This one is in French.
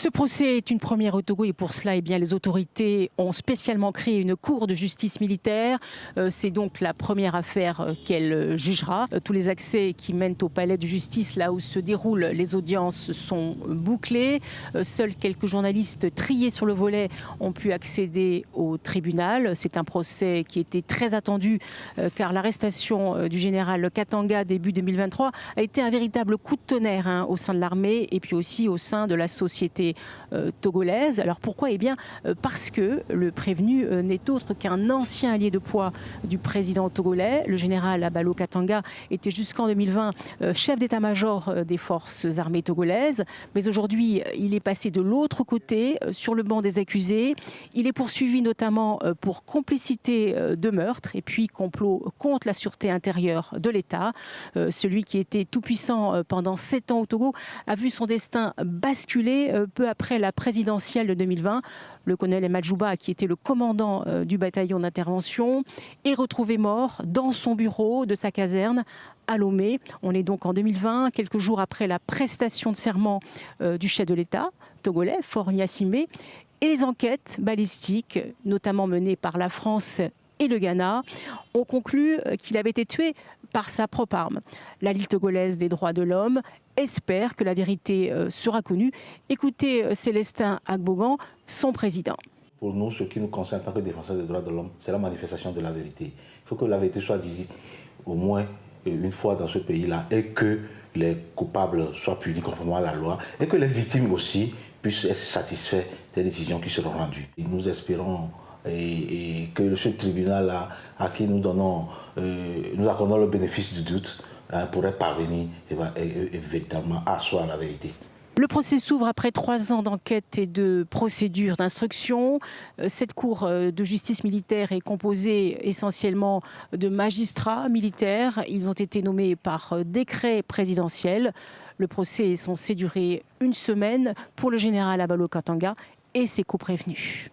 Ce procès est une première au Togo et pour cela, les autorités ont spécialement créé une cour de justice militaire. C'est donc la première affaire qu'elle jugera. Tous les accès qui mènent au palais de justice, là où se déroulent les audiences, sont bouclés. Seuls quelques journalistes triés sur le volet ont pu accéder au tribunal. C'est un procès qui était très attendu car l'arrestation du général Katanga début 2023 a été un véritable coup de tonnerre au sein de l'armée et puis aussi au sein de la société togolaise. Alors pourquoi? Parce que le prévenu n'est autre qu'un ancien allié de poids du président togolais. Le général Abalo Katanga était jusqu'en 2020 chef d'état-major des forces armées togolaises. Mais aujourd'hui, il est passé de l'autre côté, sur le banc des accusés. Il est poursuivi notamment pour complicité de meurtre et puis complot contre la sûreté intérieure de l'État. Celui qui était tout-puissant pendant 7 ans au Togo a vu son destin basculer peu après la présidentielle de 2020. Le colonel Madjouba, qui était le commandant du bataillon d'intervention, est retrouvé mort dans son bureau de sa caserne à Lomé. On est donc en 2020, quelques jours après la prestation de serment du chef de l'État togolais, Faure Gnassingbé. Et les enquêtes balistiques, notamment menées par la France et le Ghana, ont conclu qu'il avait été tué par sa propre arme. La Ligue togolaise des droits de l'homme espère que la vérité sera connue. Écoutez Célestin Agbogan, son président. Pour nous, ce qui nous concerne en tant que défenseurs des droits de l'homme, c'est la manifestation de la vérité. Il faut que la vérité soit dite au moins une fois dans ce pays-là et que les coupables soient punis conformément à la loi et que les victimes aussi puissent être satisfaits des décisions qui seront rendues. Et nous espérons que ce tribunal-là, à qui nous accordons le bénéfice du doute, pourrait parvenir et véritablement asseoir la vérité. Le procès s'ouvre après 3 ans d'enquête et de procédure d'instruction. Cette cour de justice militaire est composée essentiellement de magistrats militaires. Ils ont été nommés par décret présidentiel. Le procès est censé durer 1 semaine pour le général Abalo Katanga et ses co-prévenus.